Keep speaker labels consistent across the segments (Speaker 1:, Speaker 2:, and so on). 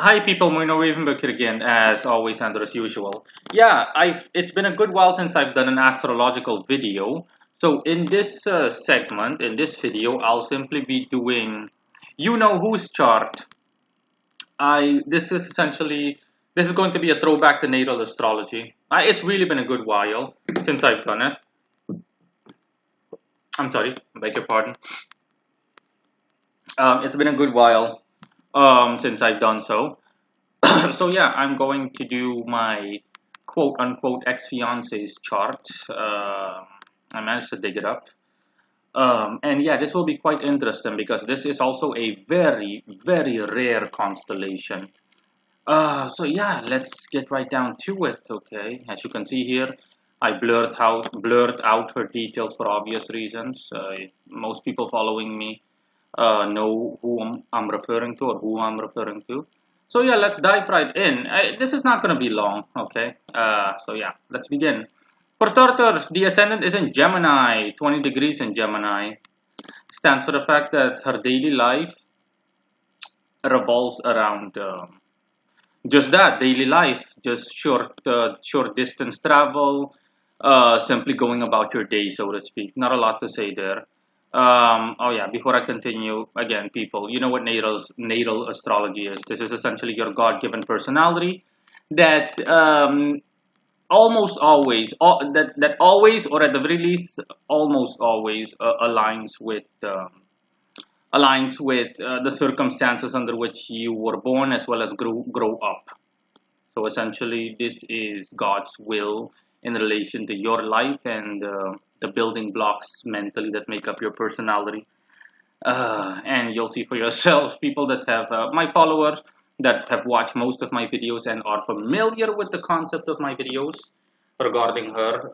Speaker 1: Hi people, Moino Ravenberg here again, as always and as usual. Yeah, it's been a good while since I've done an astrological video. So in this segment, in this video, I'll simply be doing you know whose chart. This is going to be a throwback to natal astrology. It's really been a good while since I've done it. I'm sorry, beg your pardon. It's been a good while since I've done so. So yeah, I'm going to do my quote unquote ex-fiance's chart. I managed to dig it up. And yeah, this will be quite interesting because this is also a very, very rare constellation. So yeah, let's get right down to it, okay? As you can see here, I blurred out her details for obvious reasons. Most people following me know who I'm referring to or who I'm referring to. So yeah, let's dive right in. This is not going to be long, okay? So yeah, let's begin. For starters, the ascendant is in Gemini, 20 degrees in Gemini. Stands for the fact that her daily life revolves around just that, daily life, just short distance travel, simply going about your day, so to speak. Not a lot to say there. Oh yeah, before I continue, again, people, you know what natal astrology is. This is essentially your God-given personality that almost always, that always, or at the very least, almost always aligns with the circumstances under which you were born as well as grow up. So essentially, this is God's will in relation to your life and the building blocks mentally that make up your personality. And you'll see for yourselves, people that have my followers that have watched most of my videos and are familiar with the concept of my videos regarding her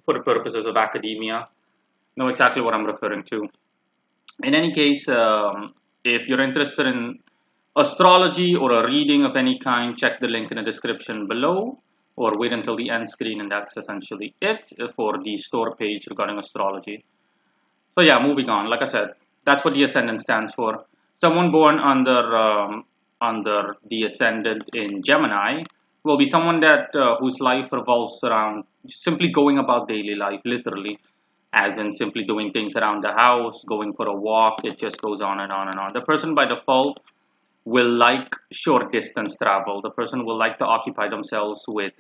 Speaker 1: for the purposes of academia, know exactly what I'm referring to. In any case, if you're interested in astrology or a reading of any kind, check the link in the description below or wait until the end screen, and that's essentially it for the store page regarding astrology. So yeah, moving on. Like I said, that's what the ascendant stands for. Someone born under the ascendant in Gemini will be someone that whose life revolves around simply going about daily life, literally, as in simply doing things around the house, going for a walk. It just goes on and on and on. The person by default will like short distance travel. The person will like to occupy themselves with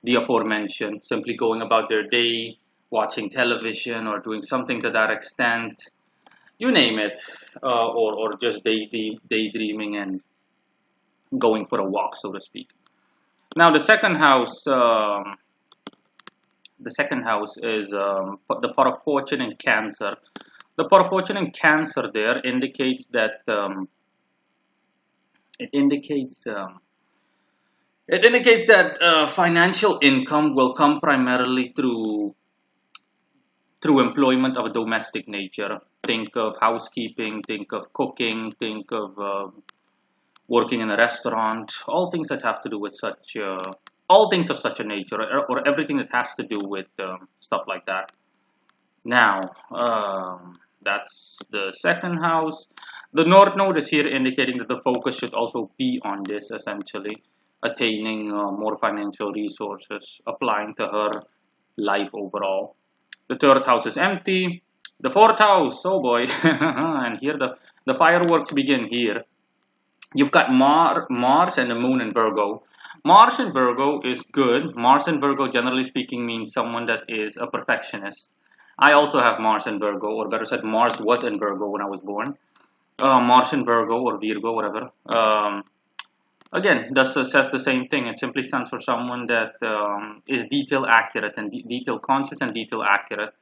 Speaker 1: the aforementioned, simply going about their day, watching television or doing something to that extent, you name it, or just daydreaming and going for a walk, so to speak. Now, the second house is the pot of fortune in Cancer. The pot of fortune in Cancer there indicates that it indicates financial income will come primarily through employment of a domestic nature. Think of housekeeping, think of cooking, think of working in a restaurant, all things that have to do with all things of such a nature, or everything that has to do with stuff like that. Now, that's the second house. The North Node is here indicating that the focus should also be on this, essentially, attaining more financial resources, applying to her life overall. The third house is empty. The fourth house, oh boy, and here the fireworks begin here. You've got Mars and the Moon in Virgo. Mars in Virgo is good. Mars in Virgo, generally speaking, means someone that is a perfectionist. I also have Mars in Virgo, or better said, Mars was in Virgo when I was born. Mars in Virgo or Virgo, whatever. Again, this says the same thing. It simply stands for someone that is detail accurate and detail conscious and detail accurate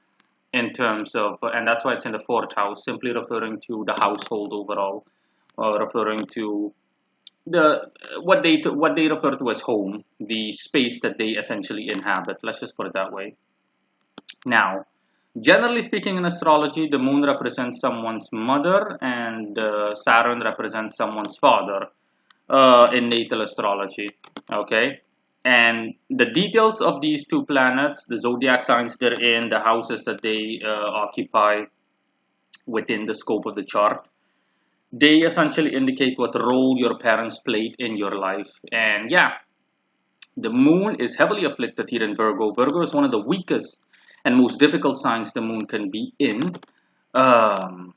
Speaker 1: in terms of, and that's why it's in the fourth house, simply referring to the household overall, referring to what they refer to as home, the space that they essentially inhabit. Let's just put it that way. Now, generally speaking, in astrology, the moon represents someone's mother and Saturn represents someone's father in natal astrology. Okay, and the details of these two planets, the zodiac signs they're in, the houses that they occupy within the scope of the chart, They essentially indicate what role your parents played in your life. And yeah, the moon is heavily afflicted here in Virgo. Virgo is one of the weakest and most difficult signs the moon can be in, um,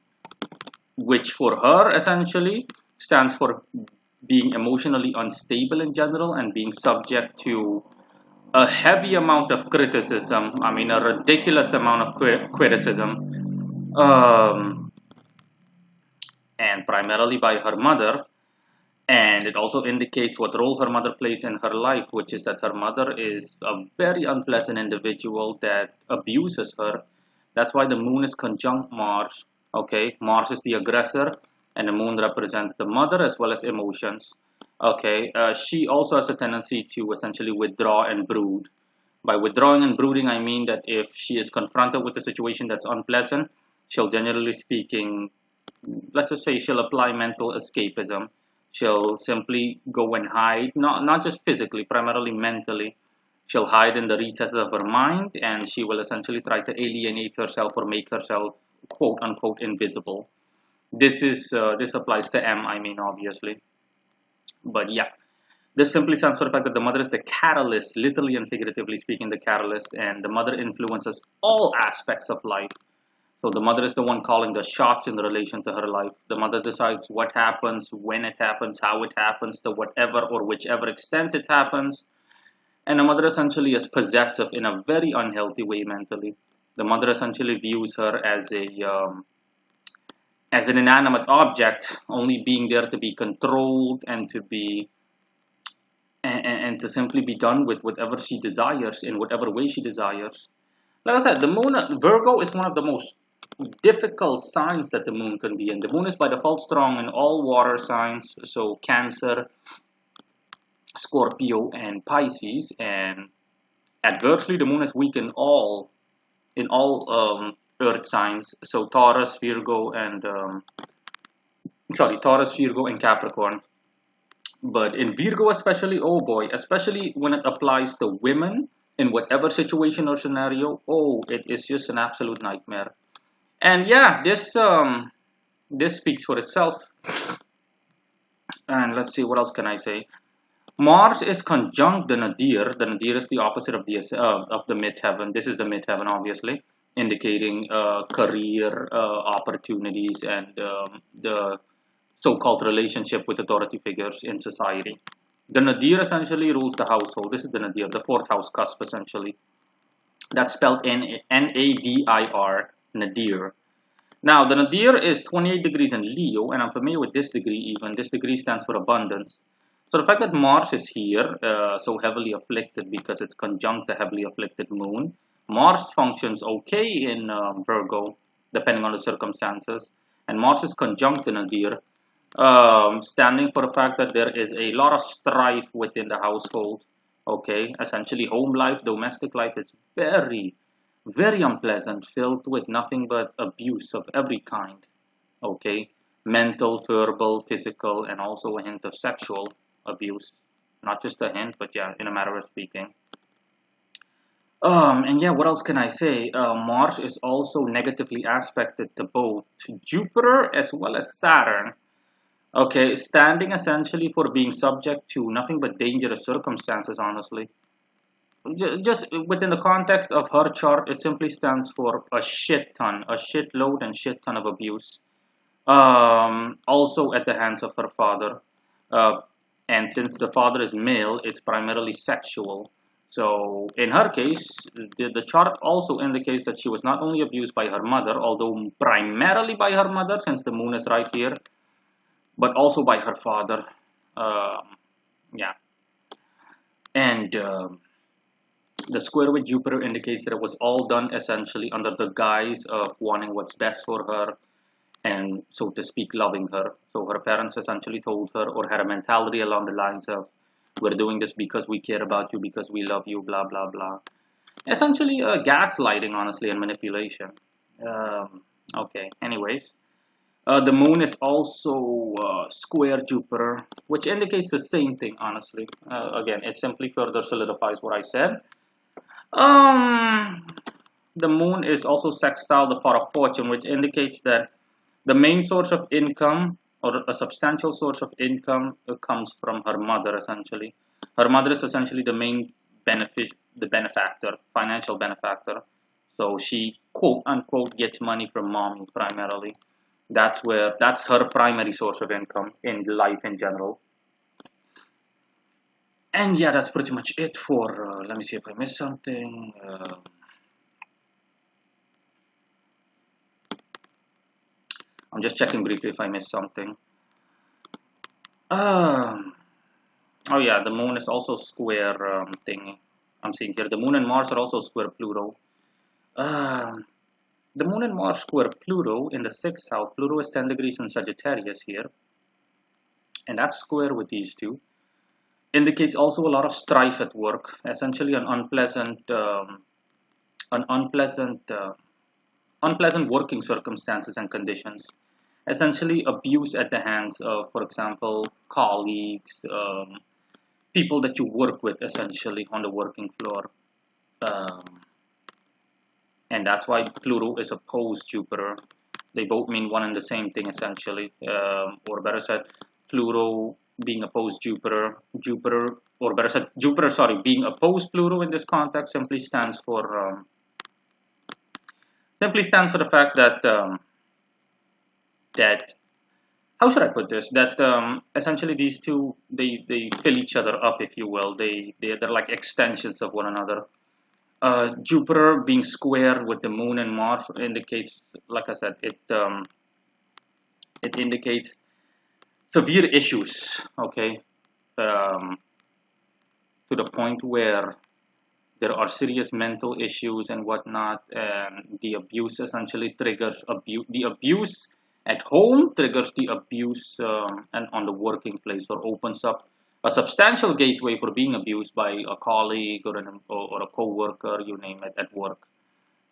Speaker 1: which for her essentially stands for being emotionally unstable in general and being subject to a heavy amount of criticism. I mean, a ridiculous amount of criticism, and primarily by her mother. And it also indicates what role her mother plays in her life, which is that her mother is a very unpleasant individual that abuses her. That's why the moon is conjunct Mars. Okay, Mars is the aggressor, and the moon represents the mother as well as emotions. Okay, she also has a tendency to essentially withdraw and brood. By withdrawing and brooding, I mean that if she is confronted with a situation that's unpleasant, she'll generally speaking, let's just say she'll apply mental escapism. She'll simply go and hide, not just physically, primarily mentally. She'll hide in the recesses of her mind, and she will essentially try to alienate herself or make herself quote unquote invisible. This applies to M, I mean, obviously. But yeah, this simply stands for the fact that the mother is the catalyst, literally and figuratively speaking, the catalyst, and the mother influences all aspects of life. So the mother is the one calling the shots in relation to her life. The mother decides what happens, when it happens, how it happens, to whatever or whichever extent it happens. And the mother essentially is possessive in a very unhealthy way mentally. The mother essentially views her as an inanimate object, only being there to be controlled and to be and to simply be done with whatever she desires in whatever way she desires. Like I said, the moon Virgo is one of the most difficult signs that the moon can be in. The moon is by default strong in all water signs, so Cancer, Scorpio, and Pisces, and adversely the moon is weak in all Earth signs, so Taurus, Virgo, and Taurus, Virgo, and Capricorn. But in Virgo especially, oh boy, especially when it applies to women in whatever situation or scenario, oh, it is just an absolute nightmare. And yeah, this speaks for itself. And let's see, what else can I say? Mars is conjunct the Nadir. The Nadir is the opposite of the midheaven. This is the midheaven, obviously, indicating career opportunities and the so-called relationship with authority figures in society. The Nadir essentially rules the household. This is the Nadir, the fourth house cusp, essentially. That's spelled Nadir, Nadir. Now, the Nadir is 28 degrees in Leo, and I'm familiar with this degree even. This degree stands for abundance. So the fact that Mars is here, so heavily afflicted because it's conjunct the heavily afflicted moon, Mars functions okay in Virgo, depending on the circumstances, and Mars is conjunct the Nadir, standing for the fact that there is a lot of strife within the household. Okay, essentially, home life, domestic life is very, very unpleasant, filled with nothing but abuse of every kind. Okay, mental, verbal, physical, and also a hint of sexual abuse. Not just a hint, but yeah, in a matter of speaking. And yeah, what else can I say? Mars is also negatively aspected to both Jupiter as well as Saturn. Okay, standing essentially for being subject to nothing but dangerous circumstances, honestly. Just within the context of her chart, it simply stands for a shit ton, a shitload and shit ton of abuse. Also at the hands of her father. Uh, and since the father is male, it's primarily sexual. So in her case, the chart also indicates that she was not only abused by her mother, although primarily by her mother, since the moon is right here, but also by her father. Yeah, and the square with Jupiter indicates that it was all done essentially under the guise of wanting what's best for her and, so to speak, loving her. So her parents essentially told her or had a mentality along the lines of, we're doing this because we care about you, because we love you, blah, blah, blah. Essentially, gaslighting, honestly, and manipulation. Okay, anyways. The moon is also square Jupiter, which indicates the same thing, honestly. Again, it simply further solidifies what I said. Um, the moon is also sextile the pot of fortune, which indicates that the main source of income or a substantial source of income comes from her mother essentially. Her mother is essentially the main the benefactor, financial benefactor. So she quote unquote gets money from mommy primarily. That's her primary source of income in life in general. And yeah, that's pretty much it for. Let me see if I missed something. I'm just checking briefly if I missed something. Um, oh yeah, the moon is also square thing. I'm seeing here the moon and Mars are also square Pluto. Um, the moon and Mars square Pluto in the sixth house. Pluto is 10 degrees in Sagittarius here, and that's square with these two. Indicates also a lot of strife at work. Essentially, an unpleasant working circumstances and conditions. Essentially, abuse at the hands of, for example, colleagues, people that you work with, essentially on the working floor. Um, and that's why Pluto is opposed Jupiter. They both mean one and the same thing essentially, or better said, Pluto being opposed Jupiter, or better said, Jupiter, sorry, being opposed Pluto in this context simply stands for the fact that how should I put this? That essentially these two they fill each other up, if you will. They're like extensions of one another. Jupiter being square with the Moon and Mars indicates, like I said, it indicates severe issues. Okay, um, to the point where there are serious mental issues and whatnot, and the abuse essentially triggers the abuse at home triggers the abuse and on the working place, or opens up a substantial gateway for being abused by a colleague or a co-worker, you name it, at work.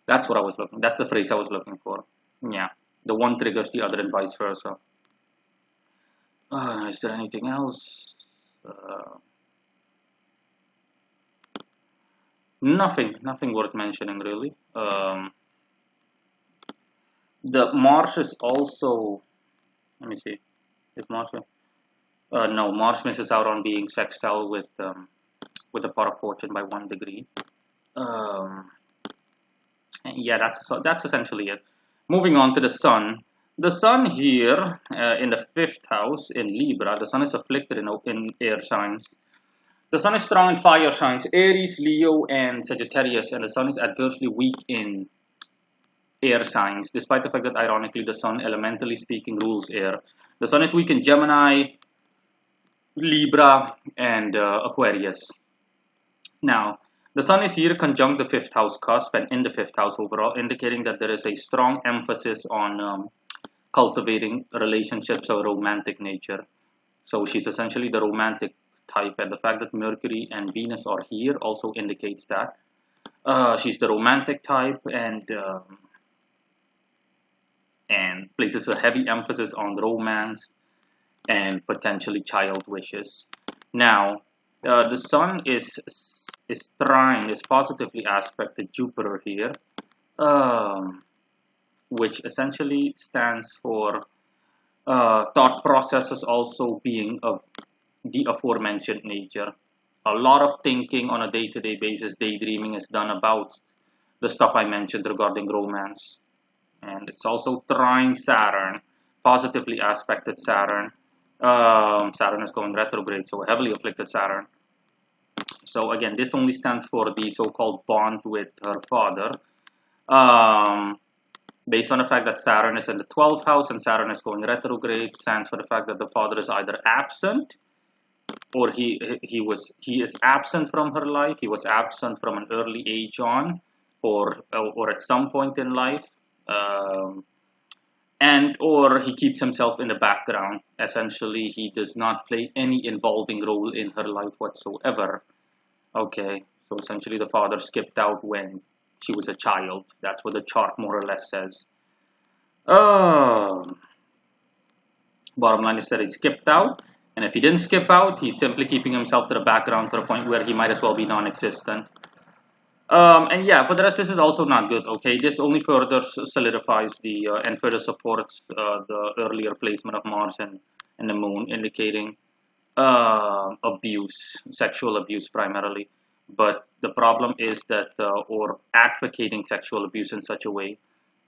Speaker 1: That's what I was looking. That's the phrase I was looking for. Yeah, the one triggers the other and vice versa. Is there anything else? Uh, nothing worth mentioning really. The Mars is also. Let me see. Is Mars? No, Mars misses out on being sextile with the part of fortune by 1 degree. Um, yeah, that's essentially it. Moving on to the Sun. The Sun here in the fifth house in Libra. The Sun is afflicted in air signs. The Sun is strong in fire signs: Aries, Leo, and Sagittarius, and the Sun is adversely weak in air signs, despite the fact that ironically the Sun, elementally speaking, rules air. The Sun is weak in Gemini, Libra, and Aquarius. Now, the Sun is here conjunct the fifth house cusp and in the fifth house overall, indicating that there is a strong emphasis on cultivating relationships of a romantic nature. So she's essentially the romantic type, and the fact that Mercury and Venus are here also indicates that. She's the romantic type, and places a heavy emphasis on romance and potentially child wishes. Now, the Sun is trine, is positively aspected Jupiter here, um, which essentially stands for thought processes also being of the aforementioned nature. A lot of thinking on a day-to-day basis, daydreaming is done about the stuff I mentioned regarding romance. And it's also trine Saturn, positively aspected Saturn. Saturn is going retrograde, so heavily afflicted Saturn. So again, this only stands for the so-called bond with her father. Um, Based on the fact that Saturn is in the 12th house and Saturn is going retrograde, stands for the fact that the father is either absent, or he is absent from her life. He was absent from an early age on, or at some point in life. Um, and or he keeps himself in the background. Essentially, he does not play any involving role in her life whatsoever. Okay, so essentially the father skipped out when she was a child. That's what the chart more or less says. Um, Bottom line is that he skipped out, and if he didn't skip out, he's simply keeping himself to the background to the point where he might as well be non-existent. And yeah, for the rest, this is also not good. Okay, this only further solidifies the and further supports the earlier placement of Mars and the Moon, indicating abuse, sexual abuse primarily. But the problem is that, or advocating sexual abuse in such a way,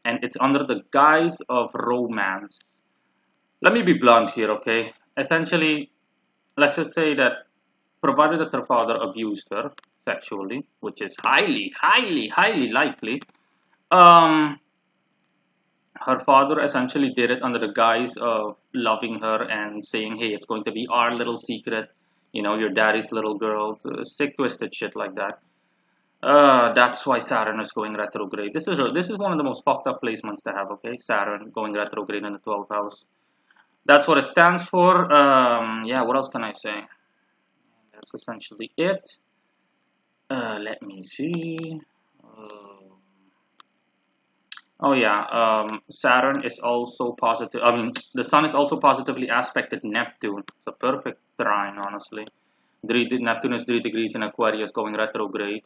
Speaker 1: and it's under the guise of romance. Let me be blunt here, okay? Essentially, let's just say that provided that her father abused her sexually, which is highly likely, um, her father essentially did it under the guise of loving her and saying, "Hey, it's going to be our little secret, your daddy's little girl." Sick, twisted shit like that. That's why Saturn is going retrograde. This is one of the most fucked up placements to have. Okay, Saturn going retrograde in the 12th house. That's what it stands for. Yeah, what else can I say? That's essentially it. Let me see. Uh, oh yeah, Saturn is also positive. I mean, the Sun is also positively aspected Neptune. It's a perfect trine, honestly. Neptune is 3 degrees in Aquarius, going retrograde.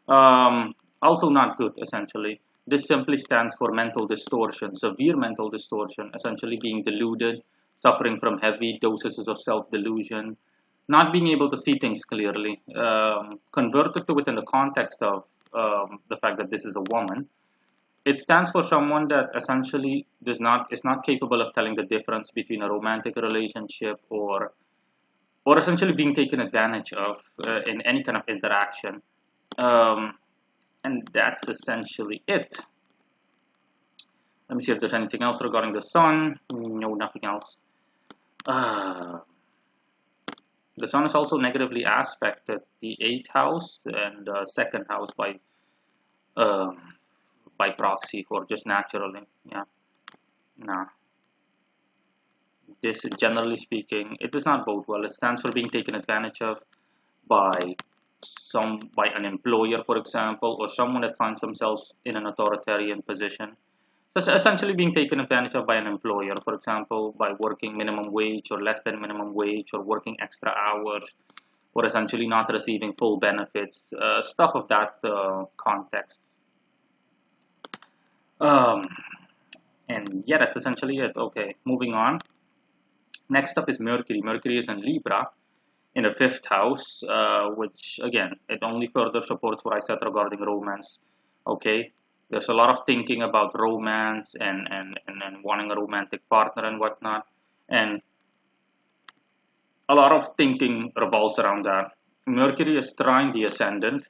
Speaker 1: Also not good, essentially. This simply stands for mental distortion, severe mental distortion, essentially being deluded, suffering from heavy doses of self-delusion, not being able to see things clearly. Converted to within the context of the fact that this is a woman, it stands for someone that essentially is not capable of telling the difference between a romantic relationship or essentially being taken advantage of in any kind of interaction. Um, and that's essentially it. Let me see if there's anything else regarding the sun. No, nothing else. Uh, the sun is also negatively aspected the eighth house and second house um, by proxy or just naturally. Yeah, nah. This, generally speaking, it does not bode well. It stands for being taken advantage of by by an employer, for example, or someone that finds themselves in an authoritarian position. So it's essentially being taken advantage of by an employer, for example, by working minimum wage or less than minimum wage or working extra hours or essentially not receiving full benefits, stuff of that context. Um, and yeah, that's essentially it. Okay, moving on. Next up is Mercury. Mercury is in Libra in the fifth house, which again, it only further supports what I said regarding romance. Okay, there's a lot of thinking about romance and wanting a romantic partner and whatnot, and a lot of thinking revolves around that. Mercury is trine the ascendant.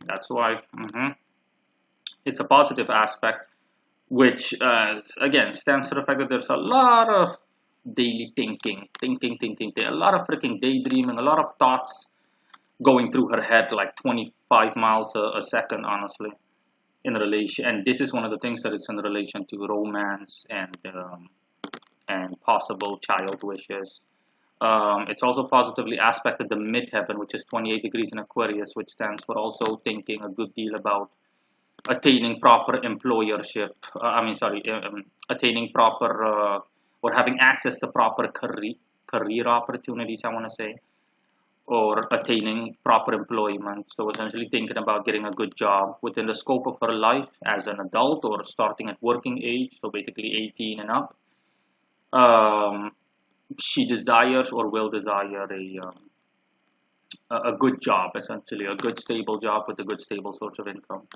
Speaker 1: That's why it's a positive aspect, which again stands to the fact that there's a lot of daily thinking, a lot of freaking daydreaming, a lot of thoughts going through her head like 25 miles a second, honestly, in relation. And this is one of the things that it's in relation to romance and possible child wishes. It's also positively aspected the midheaven, which is 28 degrees in Aquarius, which stands for also thinking a good deal about attaining proper employership. Attaining proper or having access to proper career opportunities, I want to say, or attaining proper employment. So essentially thinking about getting a good job within the scope of her life as an adult or starting at working age, so basically 18 and up. Um, she desires or will desire a good job, essentially, a good stable job with a good stable source of income.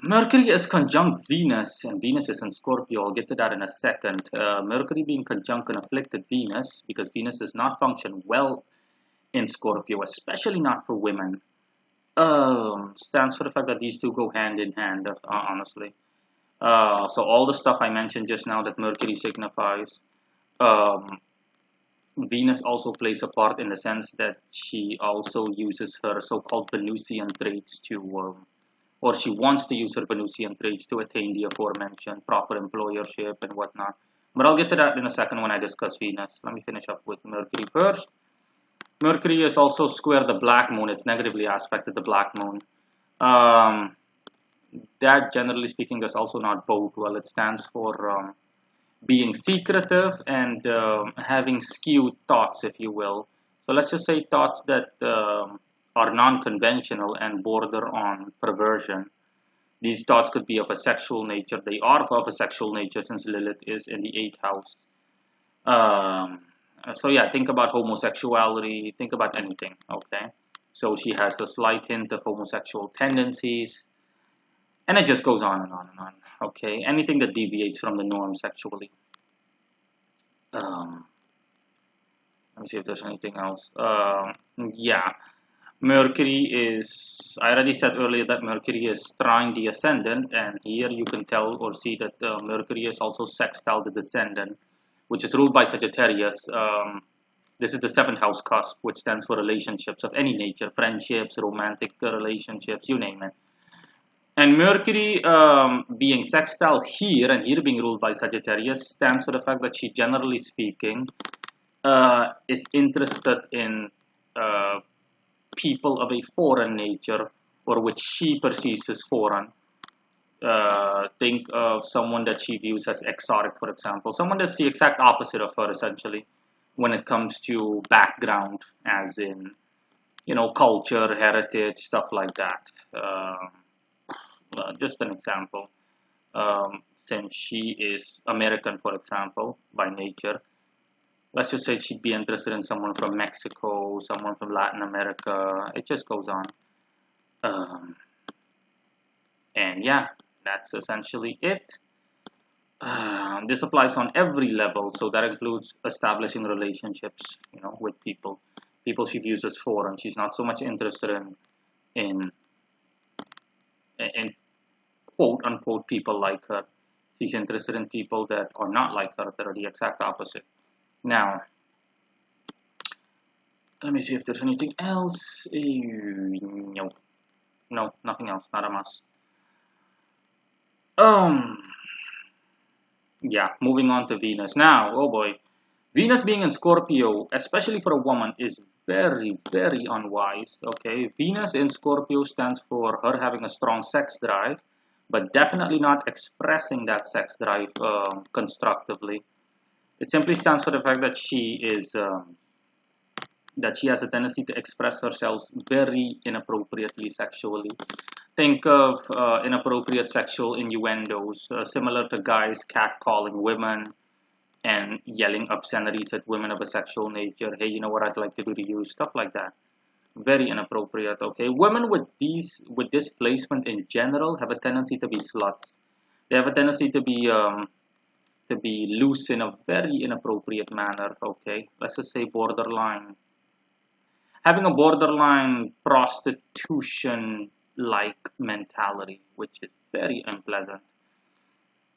Speaker 1: Mercury is conjunct Venus, and Venus is in Scorpio. I'll get to that in a second. Mercury being conjunct and afflicted Venus, because Venus does not function well in Scorpio, especially not for women, stands for the fact that these two go hand in hand, honestly. So all the stuff I mentioned just now that Mercury signifies, um, Venus also plays a part in the sense that she also uses her so-called Venusian traits to, or she wants to use her Venusian traits to attain the aforementioned proper employership and whatnot. But I'll get to that in a second when I discuss Venus. Let me finish up with Mercury first. Mercury is also square the black moon. It's negatively aspected the black moon. Um, that, generally speaking, does also not bode well. It stands for being secretive and having skewed thoughts, if you will. So let's just say thoughts that are non-conventional and border on perversion. These thoughts could be of a sexual nature. They are of a sexual nature since Lilith is in the eighth house. Um, so yeah, think about homosexuality. Think about anything. Okay, so she has a slight hint of homosexual tendencies, and it just goes on and on and on. Okay, anything that deviates from the norm sexually. Um, Let me see if there's anything else. Yeah, Mercury is, I already said earlier that Mercury is trine the ascendant, and here you can tell or see that Mercury is also sextile the descendant, which is ruled by Sagittarius. This is the seventh house cusp, which stands for relationships of any nature, friendships, romantic relationships, you name it. And Mercury being sextile here and here being ruled by Sagittarius stands for the fact that she, generally speaking, is interested in uh, people of a foreign nature or which she perceives as foreign. Think of someone that she views as exotic, for example, someone that's the exact opposite of her, essentially, when it comes to background, as in, culture, heritage, stuff like that. Just an example. Since she is American, for example, by nature, let's just say she'd be interested in someone from Mexico, someone from Latin America. It just goes on. Um, and yeah, that's essentially it. This applies on every level, so that includes establishing relationships, with people. People she views as foreign. She's not so much interested in in quote unquote people like her. She's interested in people that are not like her, that are the exact opposite. Now, let me see if there's anything else. No, no, nothing else. Not a must. Um, yeah, moving on to Venus. Now, oh boy, Venus being in Scorpio, especially for a woman, is very, very unwise. Okay, Venus in Scorpio stands for her having a strong sex drive, but definitely not expressing that sex drive constructively. It simply stands for the fact that she has a tendency to express herself very inappropriately sexually. Think of inappropriate sexual innuendos, similar to guys catcalling women and yelling obscenities at women of a sexual nature. Hey, you know what I'd like to do to you? Stuff like that. Very inappropriate. Okay, women with this placement in general have a tendency to be sluts. They have a tendency to be loose in a very inappropriate manner. Okay, let's just say borderline, having a borderline prostitution like mentality, which is very unpleasant.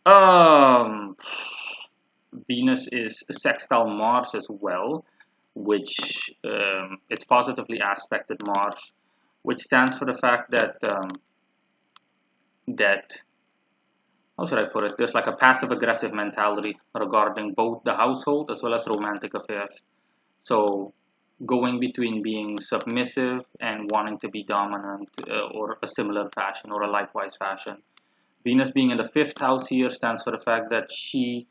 Speaker 1: Um, Venus is sextile Mars as well, which it's positively aspected Mars, which stands for the fact that how should I put it? There's like a passive aggressive mentality regarding both the household as well as romantic affairs. So going between being submissive and wanting to be dominant or a similar fashion or a likewise fashion. Venus being in the fifth house here stands for the fact that she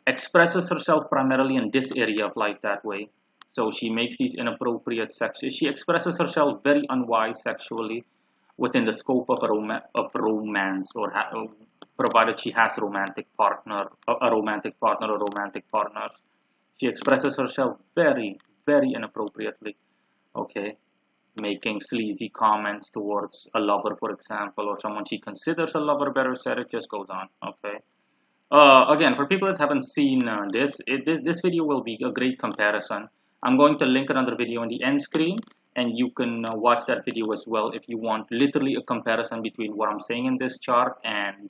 Speaker 1: expresses herself primarily in this area of life that way. So she makes these inappropriate she expresses herself very unwise sexually within the scope of romance, or provided she has a romantic partner or romantic partners. She expresses herself very, very inappropriately. Okay, making sleazy comments towards a lover, for example, or someone she considers a lover. Better said, it just goes on. Okay. Again, for people that haven't seen this video will be a great comparison. I'm going to link another video on the end screen, and you can watch that video as well if you want literally a comparison between what I'm saying in this chart and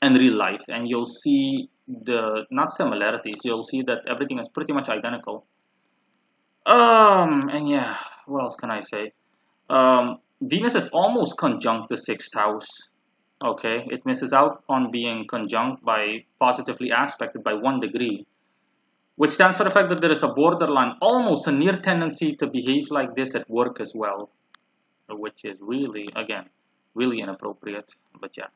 Speaker 1: real life, and you'll see the not similarities. You'll see that everything is pretty much identical. And yeah, what else can I say? Venus is almost conjunct the sixth house. Okay, it misses out on being conjunct by positively aspected by 1 degree, which stands for the fact that there is a borderline, almost a near tendency to behave like this at work as well, which is really, again, really inappropriate. But yeah,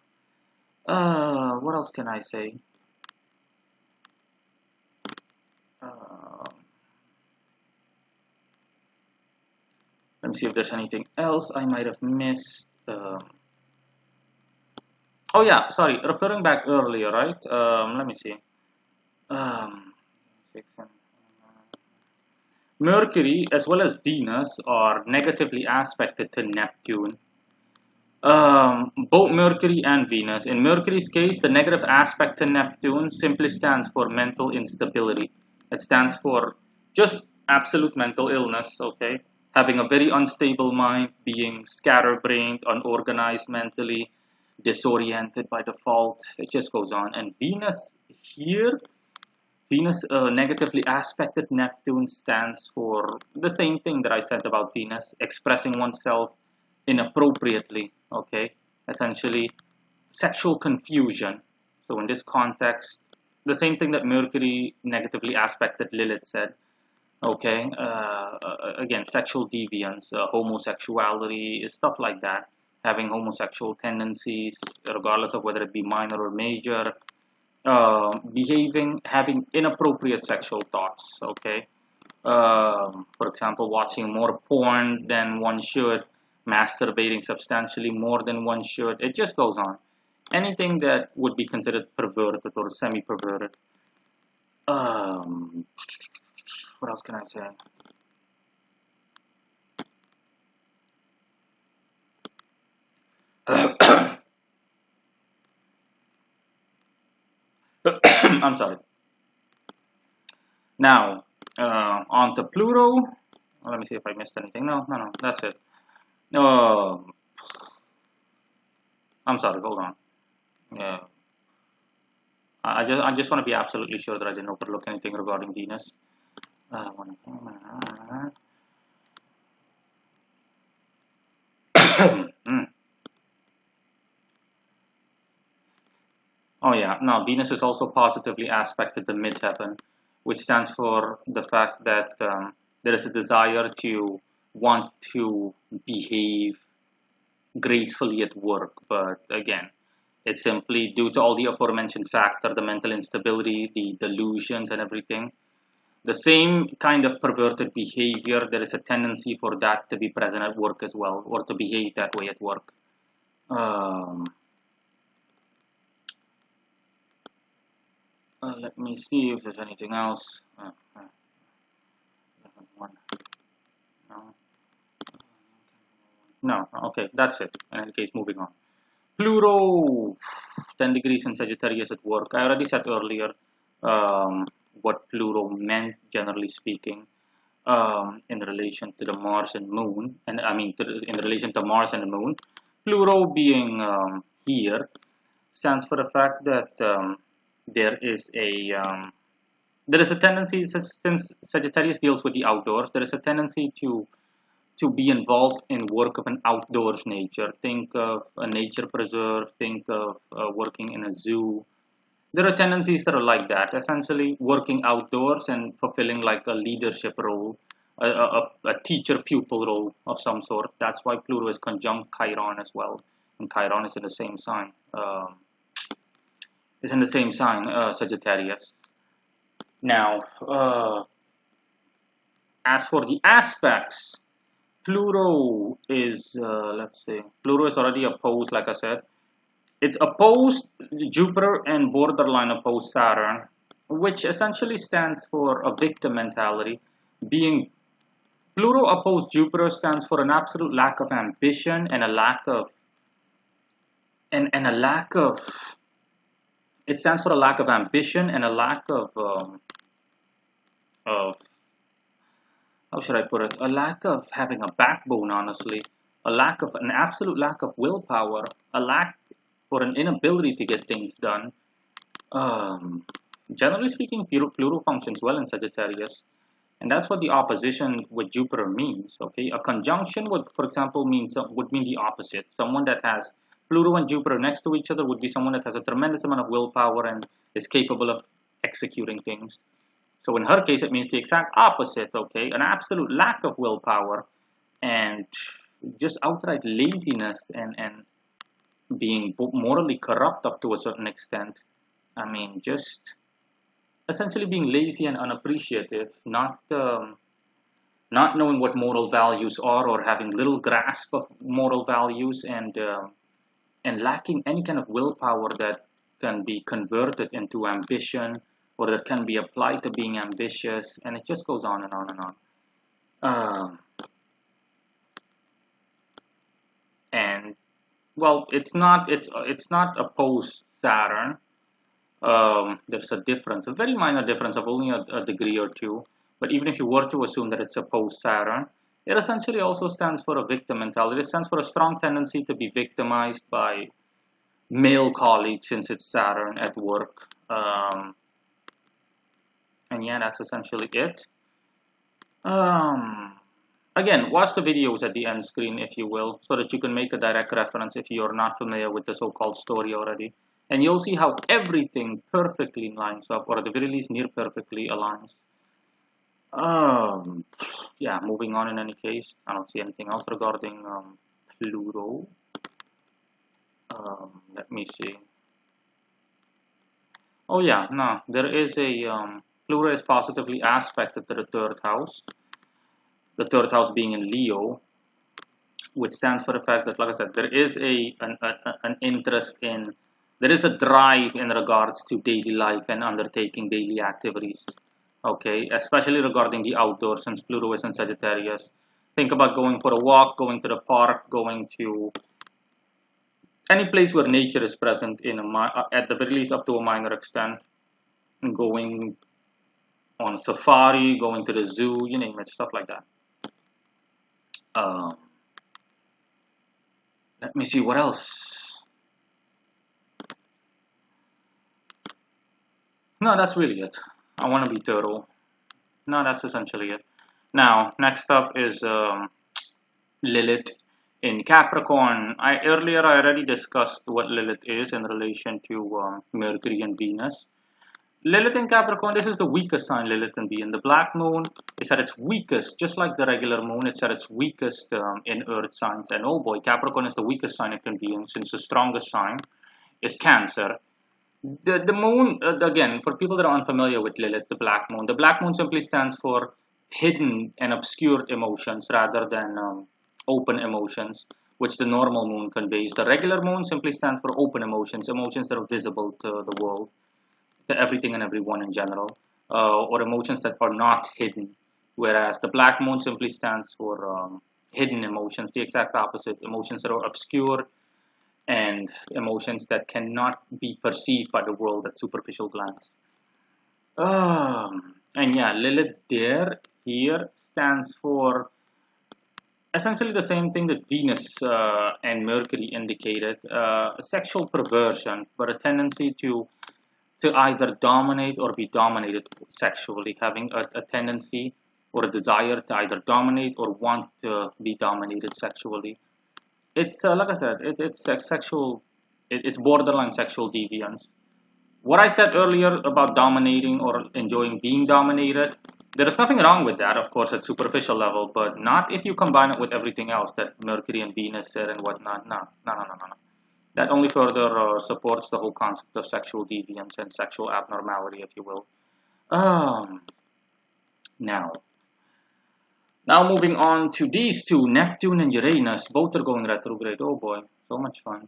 Speaker 1: what else can I say? Let me see if there's anything else I might have missed. Oh yeah, sorry. Referring back earlier, right? Let me see. Um, Mercury as well as Venus are negatively aspected to Neptune. Both Mercury and Venus. In Mercury's case, the negative aspect to Neptune simply stands for mental instability. It stands for just absolute mental illness, okay? Having a very unstable mind, being scatterbrained, unorganized mentally, disoriented by default. It just goes on. And Venus here, Venus negatively aspected Neptune stands for the same thing that I said about Venus, expressing oneself inappropriately, okay? Essentially, sexual confusion. So in this context, the same thing that Mercury negatively aspected Lilith said, okay? Again, sexual deviance, homosexuality, stuff like that. Having homosexual tendencies, regardless of whether it be minor or major, having inappropriate sexual thoughts, okay? For example, watching more porn than one should, masturbating substantially more than one should. It just goes on. Anything that would be considered perverted or semi-perverted. Um, what else can I say? I'm sorry. Now, on to Pluto. Let me see if I missed anything. No, that's it. Uh, I'm sorry, hold on. Yeah. I just want to be absolutely sure that I didn't overlook anything regarding Venus. Hmm. Oh yeah, no, Venus is also positively aspected the midheaven, which stands for the fact that there is a desire to want to behave gracefully at work, but again, it's simply due to all the aforementioned factor, the mental instability, the delusions and everything. The same kind of perverted behavior, there is a tendency for that to be present at work as well, or to behave that way at work. Um, Let me see if there's anything else. No. No, okay, that's it. In any case, moving on. Pluto, 10 degrees in Sagittarius at work. I already said earlier what Pluto meant, generally speaking, in relation to the Mars and Moon, and I mean in relation to Mars and the Moon. Pluto being here stands for the fact that there is a tendency, since Sagittarius deals with the outdoors, there is a tendency to be involved in work of an outdoors nature. Think of a nature preserve, think of working in a zoo. There are tendencies that are like that, essentially working outdoors and fulfilling like a leadership role, a teacher-pupil role of some sort. That's why Pluto is conjunct Chiron as well, and Chiron is in the same sign. Sagittarius. Now, as for the aspects, Pluto is, let's see, Pluto is already opposed, like I said. It's opposed Jupiter and borderline opposed Saturn, which essentially stands for a victim mentality. Being Pluto opposed Jupiter stands for an absolute lack of ambition and a lack of, and a lack of, it stands for a lack of ambition and a lack of how should I put it? A lack of having a backbone, honestly. An absolute lack of willpower. A lack or an inability to get things done. Um, Generally speaking, Pluto functions well in Sagittarius. And that's what the opposition with Jupiter means, okay? A conjunction would, for example, would mean the opposite. Someone that has Pluto and Jupiter next to each other would be someone that has a tremendous amount of willpower and is capable of executing things. So in her case, it means the exact opposite, okay? An absolute lack of willpower and just outright laziness and being morally corrupt up to a certain extent. I mean, just essentially being lazy and unappreciative, not knowing what moral values are, or having little grasp of moral values, and lacking any kind of willpower that can be converted into ambition, or that can be applied to being ambitious, and it just goes on and on and on. Um, and well, it's not opposed Saturn. There's a difference, a very minor difference of only a degree or two. But even if you were to assume that it's opposed Saturn, it essentially also stands for a victim mentality. It stands for a strong tendency to be victimized by male colleagues, since it's Saturn at work. And yeah, that's essentially it. Um, Again, watch the videos at the end screen, if you will, so that you can make a direct reference if you're not familiar with the so-called story already. And you'll see how everything perfectly lines up, or at the very least near perfectly aligns. Um, yeah, moving on in any case. I don't see anything else regarding Pluto. Let me see. Oh yeah, no, there is a Pluto is positively aspected to the third house. The third house being in Leo, which stands for the fact that, like I said, there is an interest in, there is a drive in regards to daily life and undertaking daily activities. Okay, especially regarding the outdoors, since Pluto is in Sagittarius. Think about going for a walk, going to the park, going to any place where nature is present in at the very least up to a minor extent, and going on safari, going to the zoo, you name it, stuff like that. Um, Let me see what else. No, that's really it. I want to be thorough. No, that's essentially it. Now, next up is Lilith in Capricorn. Earlier I already discussed what Lilith is in relation to Mercury and Venus. Lilith in Capricorn, this is the weakest sign Lilith can be in. The black moon is at its weakest, just like the regular moon, it's at its weakest in earth signs. And oh boy, Capricorn is the weakest sign it can be in, since the strongest sign is Cancer. The moon, again, for people that are unfamiliar with Lilith, the black moon simply stands for hidden and obscured emotions rather than open emotions, which the normal moon conveys. The regular moon simply stands for open emotions, emotions that are visible to the world, to everything and everyone in general, or emotions that are not hidden. Whereas the black moon simply stands for hidden emotions, the exact opposite, emotions that are obscure and emotions that cannot be perceived by the world at superficial glance. And yeah, Lilith there, here, stands for essentially the same thing that Venus and Mercury indicated, sexual perversion, but a tendency to either dominate or be dominated sexually, having a tendency or a desire to either dominate or want to be dominated sexually. It's like I said, it's borderline sexual deviance. What I said earlier about dominating or enjoying being dominated, there is nothing wrong with that, of course, at superficial level, but not if you combine it with everything else that Mercury and Venus said and whatnot. No, no, no, no, no. That only further supports the whole concept of sexual deviance and sexual abnormality, if you will. Um, now, now moving on to these two, Neptune and Uranus, both are going retrograde. Oh boy, so much fun.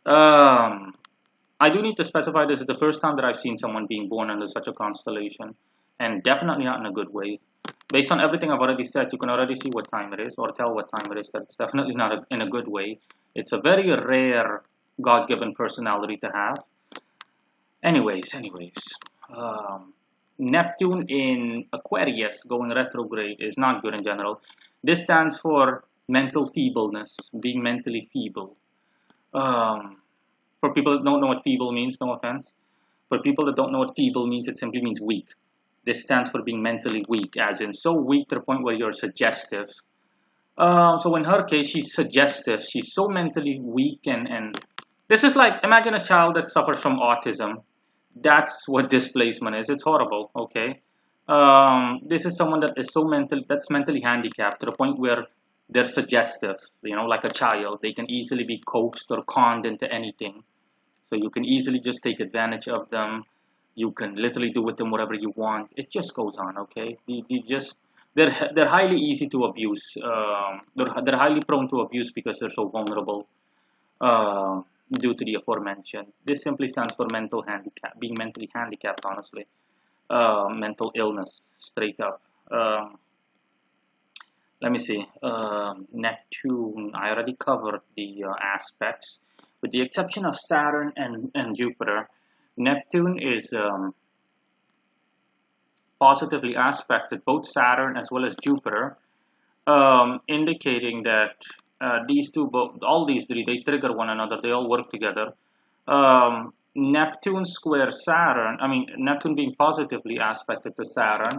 Speaker 1: I do need to specify this is the first time that I've seen someone being born under such a constellation, and definitely not in a good way. Based on everything I've already said, you can already see what time it is, or tell what time it is, that it's definitely not in a good way. It's a very rare God-given personality to have. Anyways, Neptune in Aquarius going retrograde is not good in general. This stands for mental feebleness, being mentally feeble. For people that don't know what feeble means, no offense. For people that don't know what feeble means, it simply means weak. This stands for being mentally weak, as in so weak to the point where you're suggestive. So in her case, she's suggestive. She's so mentally weak, and this is like, imagine a child that suffers from autism. That's what displacement is. It's horrible, okay? This is someone that is that's mentally handicapped to the point where they're suggestive, like a child. They can easily be coaxed or conned into anything. So you can easily just take advantage of them. You can literally do with them whatever you want. It just goes on, okay? You just, they're highly easy to abuse. They're highly prone to abuse because they're so vulnerable uh, due to the aforementioned. This simply stands for mental handicap, being mentally handicapped. Honestly, mental illness, straight up. Let me see. Neptune. I already covered the aspects, with the exception of Saturn and Jupiter. Neptune is positively aspected, both Saturn as well as Jupiter, indicating that these two, all these three, they trigger one another. They all work together. Neptune square Saturn. I mean, Neptune being positively aspected to Saturn,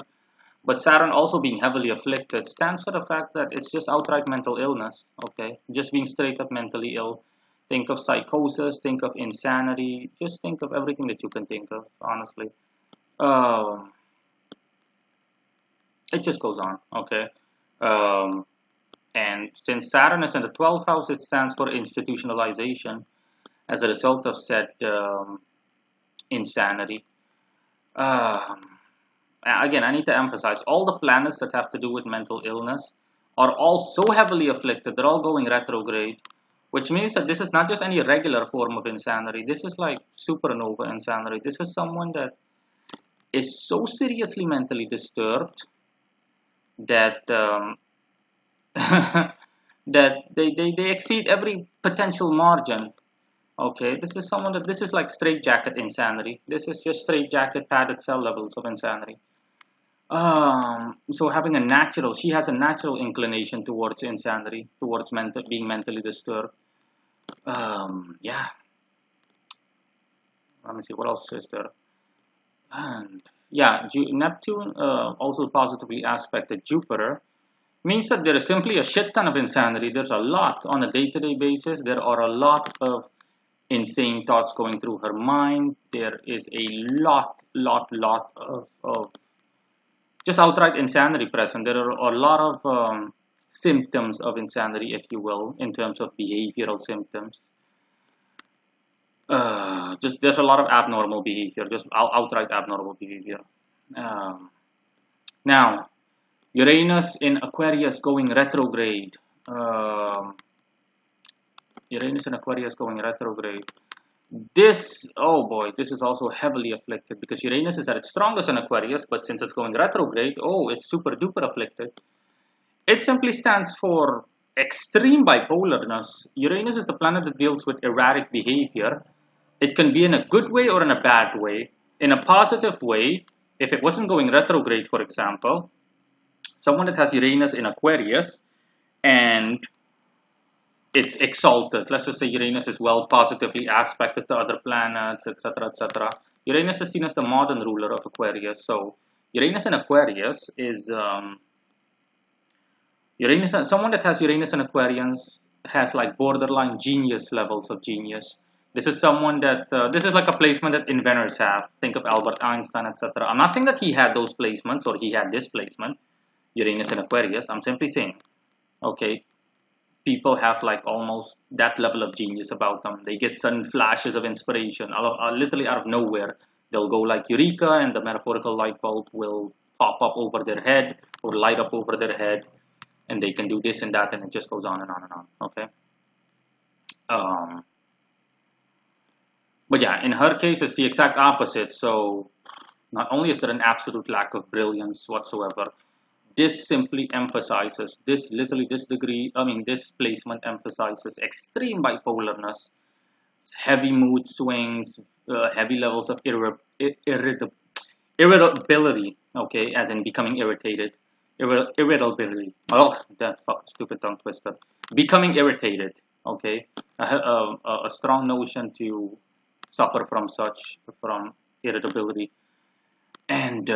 Speaker 1: but Saturn also being heavily afflicted, stands for the fact that it's just outright mental illness. Okay, just being straight up mentally ill. Think of psychosis. Think of insanity. Just think of everything that you can think of. Honestly. Um, it just goes on. Okay. Um, and since Saturn is in the 12th house, it stands for institutionalization as a result of said insanity. Um, Again, I need to emphasize all the planets that have to do with mental illness are all so heavily afflicted. They're all going retrograde, which means that this is not just any regular form of insanity. This is like supernova insanity. This is someone that is so seriously mentally disturbed that that they exceed every potential margin. Okay, this is someone that this is like straitjacket insanity. This is just straitjacket padded cell levels of insanity. So having a natural, she has a natural inclination towards insanity, towards being mentally disturbed. Yeah. Let me see what else is there. And yeah, Neptune also positively aspected Jupiter, means that there is simply a shit ton of insanity. There's a lot on a day-to-day basis. There are a lot of insane thoughts going through her mind. There is a lot of just outright insanity present. There are a lot of symptoms of insanity, if you will, in terms of behavioral symptoms. Just there's a lot of abnormal behavior, just outright abnormal behavior. Um, Now, Uranus in Aquarius going retrograde. Um, Uranus in Aquarius going retrograde. This, oh boy, this is also heavily afflicted because Uranus is at its strongest in Aquarius, but since it's going retrograde, oh, it's super duper afflicted. It simply stands for extreme bipolarness. Uranus is the planet that deals with erratic behavior. It can be in a good way or in a bad way. In a positive way, if it wasn't going retrograde, for example, someone that has Uranus in Aquarius and it's exalted. Let's just say Uranus is well positively aspected to other planets, etc., etc. Uranus is seen as the modern ruler of Aquarius. So Uranus in Aquarius is Uranus. Someone that has Uranus in Aquarius has like borderline genius levels of genius. This is someone that this is like a placement that inventors have. Think of Albert Einstein, etc. I'm not saying that he had those placements or he had this placement, Uranus in Aquarius. I'm simply saying, okay, people have like almost that level of genius about them. They get sudden flashes of inspiration, literally out of nowhere. They'll go like eureka, and the metaphorical light bulb will pop up over their head or light up over their head, and they can do this and that, and it just goes on and on and on. Okay. Um, but yeah, in her case, it's the exact opposite. So not only is there an absolute lack of brilliance whatsoever, this simply emphasizes this literally this degree. I mean, this placement emphasizes extreme bipolarness, heavy mood swings, heavy levels of irritability. Okay, as in becoming irritated, irritability. Oh, that fuck, stupid tongue twister. Becoming irritated. Okay, a strong notion to suffer from irritability and.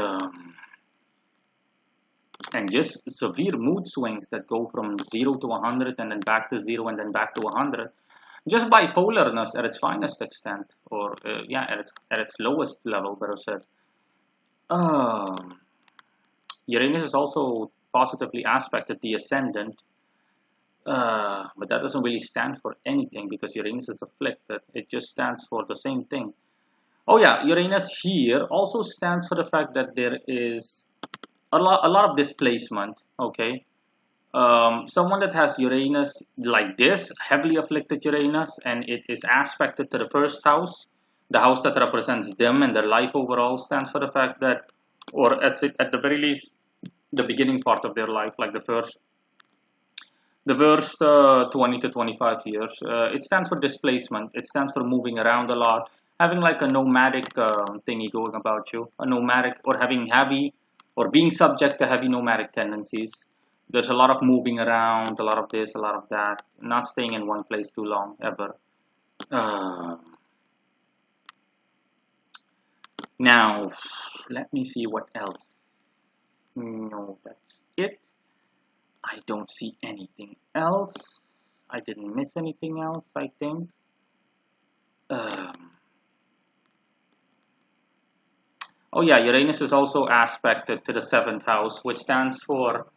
Speaker 1: And just severe mood swings that go from 0 to 100 and then back to 0 and then back to 100. Just bipolarness at its finest extent, or yeah, at its lowest level, better said. Um, Uranus is also positively aspected the ascendant, but that doesn't really stand for anything because Uranus is afflicted. It just stands for the same thing. Oh yeah, Uranus here also stands for the fact that there is a lot of displacement. Okay, someone that has Uranus like this, heavily afflicted Uranus, and it is aspected to the first house, the house that represents them and their life overall, stands for the fact that, or at the very least, the beginning part of their life, like the first 20 to 25 years, it stands for displacement. It stands for moving around a lot, having like a nomadic thingy going about you, a nomadic, or having heavy, or being subject to heavy nomadic tendencies. There's a lot of moving around, a lot of this, a lot of that, not staying in one place too long, ever. Um Now, let me see what else. No, that's it. I don't see anything else. I didn't miss anything else, I think. Um, oh yeah, Uranus is also aspected to the seventh house, which stands for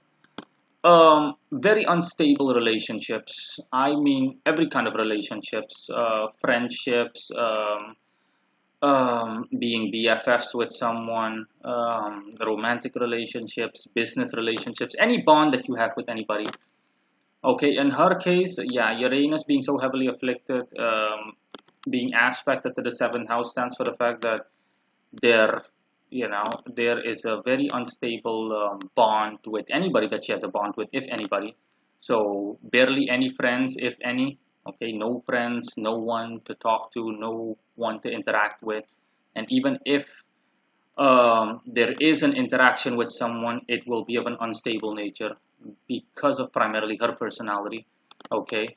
Speaker 1: very unstable relationships. I mean, every kind of relationships, friendships, being BFFs with someone, romantic relationships, business relationships, any bond that you have with anybody. Okay, in her case, yeah, Uranus being so heavily afflicted, being aspected to the seventh house stands for the fact that there, there is a very unstable bond with anybody that she has a bond with, if anybody. So barely any friends, if any. Okay, no friends, no one to talk to, no one to interact with, and even if there is an interaction with someone, it will be of an unstable nature because of primarily her personality. Okay,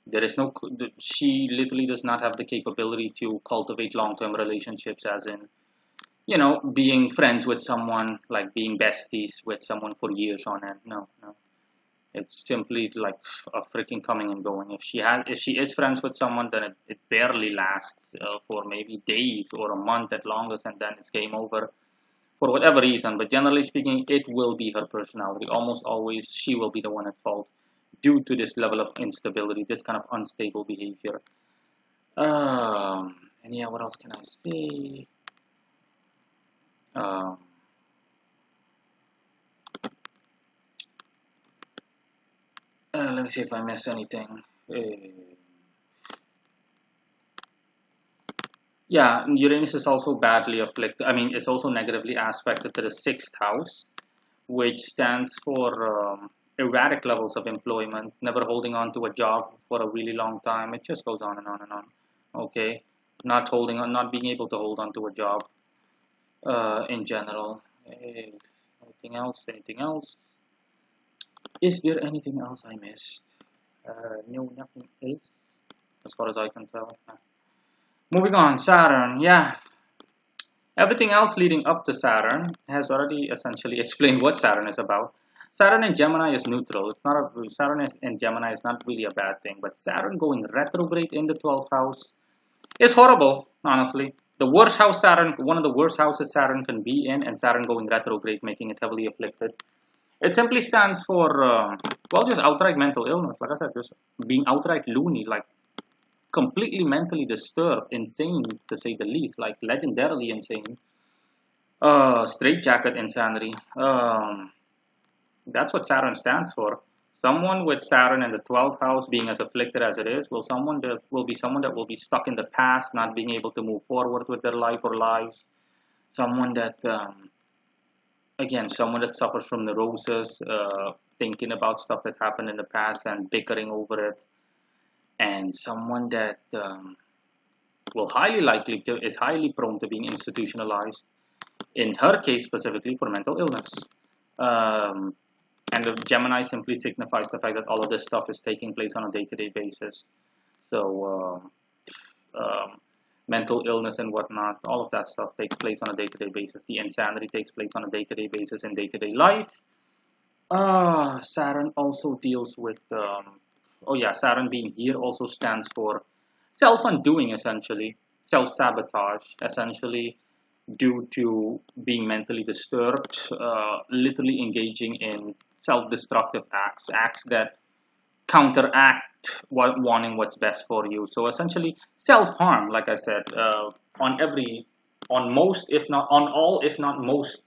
Speaker 1: there is no, she literally does not have the capability to cultivate long-term relationships, as in, being friends with someone, like being besties with someone for years on end. No, no. It's simply like a freaking coming and going. If she is friends with someone, then it barely lasts for maybe days or a month at longest, and then it's game over for whatever reason. But generally speaking, it will be her personality. Almost always, she will be the one at fault due to this level of instability, this kind of unstable behavior. And yeah, what else can I say? Um, let me see if I miss anything. Yeah, Uranus is also badly afflicted. I mean, it's also negatively aspected to the sixth house, which stands for erratic levels of employment, never holding on to a job for a really long time. It just goes on and on and on. Okay, not holding on, not being able to hold on to a job in general. Anything else? Anything else? Is there anything else I missed? No, nothing else, as far as I can tell. Moving on, Saturn. Yeah, everything else leading up to Saturn has already essentially explained what Saturn is about. Saturn in Gemini is neutral. It's not a Saturn in Gemini is not really a bad thing, but Saturn going retrograde in the 12th house is horrible, honestly. The worst house Saturn, one of the worst houses Saturn can be in, and Saturn going retrograde, making it heavily afflicted. It simply stands for, well, just outright mental illness. Like I said, just being outright loony, like completely mentally disturbed, insane to say the least, like legendarily insane. Straitjacket insanity. That's what Saturn stands for. Someone with Saturn in the 12th house being as afflicted as it is, someone that will be stuck in the past, not being able to move forward with their life or lives. Someone that, again, someone that suffers from neurosis, thinking about stuff that happened in the past and bickering over it, and someone that is highly prone to being institutionalized. In her case, specifically for mental illness. Um, and the Gemini simply signifies the fact that all of this stuff is taking place on a day-to-day basis. So, mental illness and whatnot, all of that stuff takes place on a day-to-day basis. The insanity takes place on a day-to-day basis in day-to-day life. Saturn also deals with, oh yeah, Saturn being here also stands for self-undoing, essentially, self-sabotage, essentially, due to being mentally disturbed, literally engaging in self-destructive acts that counteract wanting what's best for you. So essentially, self-harm, like I said, on most, if not on all, if not most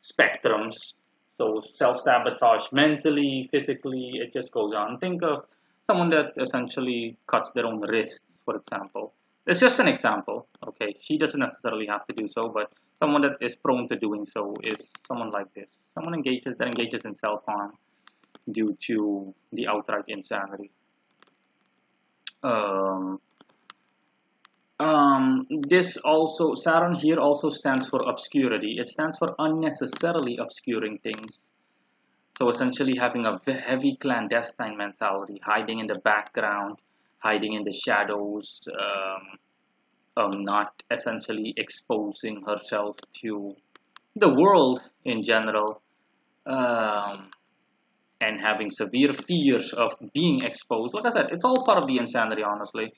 Speaker 1: spectrums, So self-sabotage mentally, physically, it just goes on. Think of someone that essentially cuts their own wrists, for example. It's just an example, okay? She doesn't necessarily have to do so, but someone that is prone to doing so is someone like this. Someone engages in self-harm due to the outright insanity. Um, this also, Saturn here also stands for obscurity. It stands for unnecessarily obscuring things. So essentially having a heavy clandestine mentality, hiding in the background, hiding in the shadows, not essentially exposing herself to the world in general, um, and having severe fears of being exposed. Like I said, it's all part of the insanity, honestly.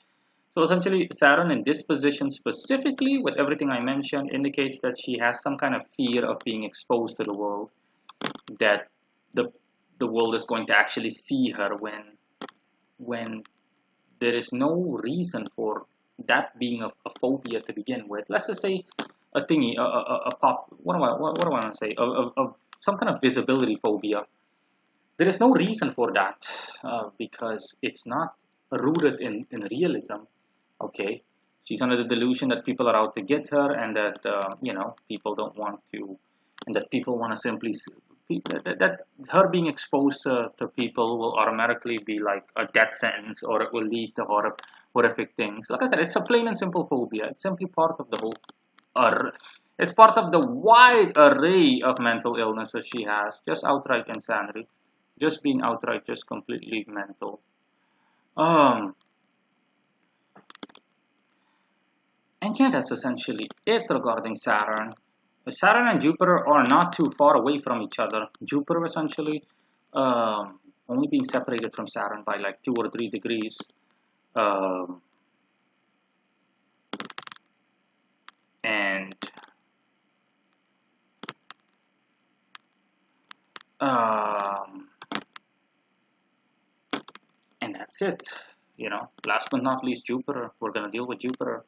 Speaker 1: So essentially, Saturn in this position specifically, with everything I mentioned, indicates that she has some kind of fear of being exposed to the world, that the the world is going to actually see her when there is no reason for that being a phobia to begin with. Let's just say a thingy, a pop. What do I want to say? Some kind of visibility phobia. There is no reason for that because it's not rooted in realism. Okay, she's under the delusion that people are out to get her, and that people don't want to, and that people want to simply that her being exposed to people will automatically be like a death sentence, or it will lead to horrific things. Like I said, it's a plain and simple phobia. It's simply part of the whole. It's part of the wide array of mental illnesses she has. Just outright insanity, just being outright, just completely mental. Um, And yeah, that's essentially it regarding Saturn. Saturn and Jupiter are not too far away from each other. Jupiter essentially only being separated from Saturn by like 2 or 3 degrees. Um, and um, and that's it. Last but not least, Jupiter. We're gonna deal with Jupiter.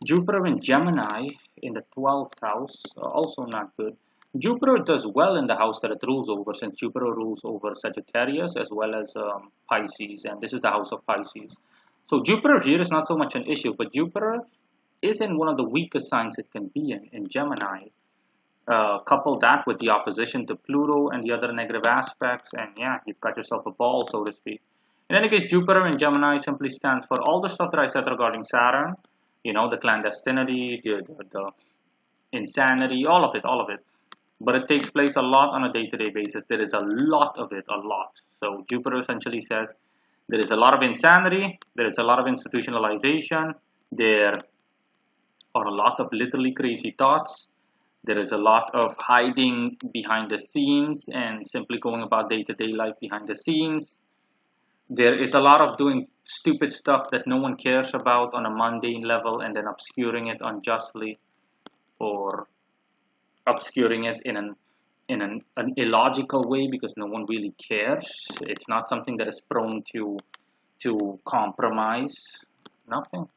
Speaker 1: Jupiter in Gemini in the 12th house, also not good. Jupiter does well in the house that it rules over, since Jupiter rules over Sagittarius as well as Pisces, and this is the house of Pisces. So Jupiter here is not so much an issue, but Jupiter is in one of the weakest signs it can be in Gemini. Couple that with the opposition to Pluto and the other negative aspects, and yeah, you've got yourself a ball, so to speak. In any case, Jupiter in Gemini simply stands for all the stuff that I said regarding Saturn, the clandestinity, the insanity, all of it. But it takes place a lot on a day-to-day basis. There is a lot of it, a lot. So Jupiter essentially says there is a lot of insanity, there is a lot of institutionalization, there are a lot of literally crazy thoughts, there is a lot of hiding behind the scenes and simply going about day-to-day life behind the scenes. There is a lot of doing stupid stuff that no one cares about on a mundane level and then obscuring it unjustly, or obscuring it in an illogical way because no one really cares. It's not something that is prone to compromise. Nothing.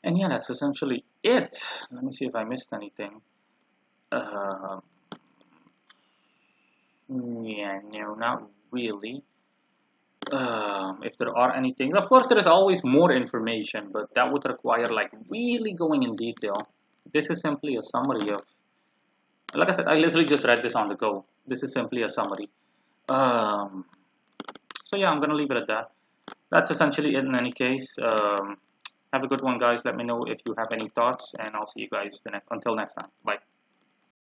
Speaker 1: And yeah, that's essentially it. Let me see if I missed anything. Uh, yeah, no, not really. If there are any things, of course, there is always more information, but that would require like really going in detail. This is simply a summary of, like I said, I literally just read this on the go. This is simply a summary. Um, so yeah, I'm gonna leave it at that. That's essentially it in any case. Have a good one, guys. Let me know if you have any thoughts, and I'll see you guys until next time. Bye.